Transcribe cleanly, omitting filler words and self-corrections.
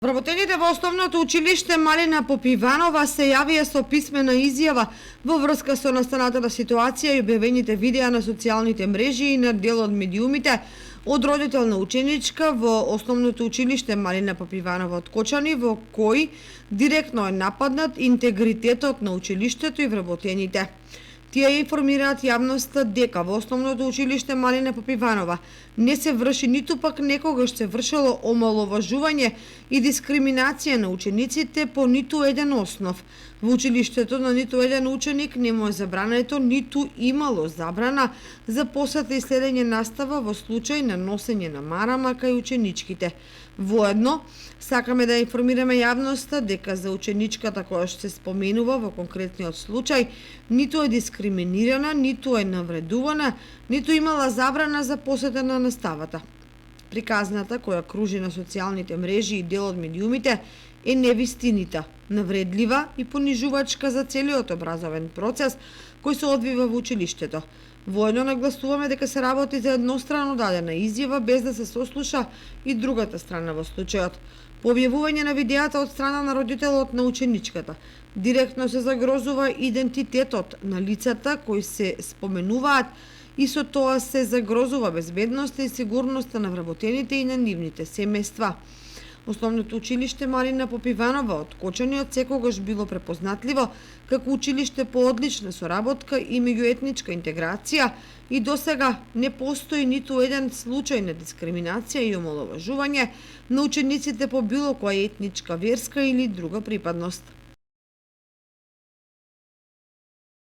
Вработените во основното училиште Малина Попиванова се јавија со писмена изјава во врска со настанатата ситуација и објавените видеа на социјалните мрежи и на дел од медиумите од родител на ученичка во основното училиште Малина Попиванова од Кочани, во кој директно е нападнат интегритетот на училиштето и вработените. Тие информираат јавноста дека во основното училиште Малина Попиванова не се врши ниту пак некогаш се вршело омаловажување и дискриминација на учениците по ниту еден основ. Во училиштето на ниту еден ученик не му е забрането, ниту имало забрана за посета и следење настава во случај на носење на марама кај ученичките. Воедно, сакаме да информираме јавноста дека за ученичката која што се споменува во конкретниот случај ниту е дискриминирана, ниту е навредувана, ниту имала забрана за посета на наставата. Приказната која кружи на социјалните мрежи и дел од медиумите е невистинита, навредлива и понижувачка за целиот образовен процес кој се одвива во училиштето. Воедно нагласуваме дека се работи за еднострано дадена изјава без да се сослуша и другата страна во случајот. По објавување на видеата од страна на родителот на ученичката, директно се загрозува идентитетот на лицата кои се споменуваат и со тоа се загрозува безбедноста и сигурноста на вработените и на нивните семејства. Основното училиште Малина Попиванова од Кочани од секогаш било препознатливо како училиште по одлична соработка и меѓуетничка интеграција и досега не постои ниту еден случај на дискриминација и омаловажување на учениците по било која етничка, верска или друга припадност.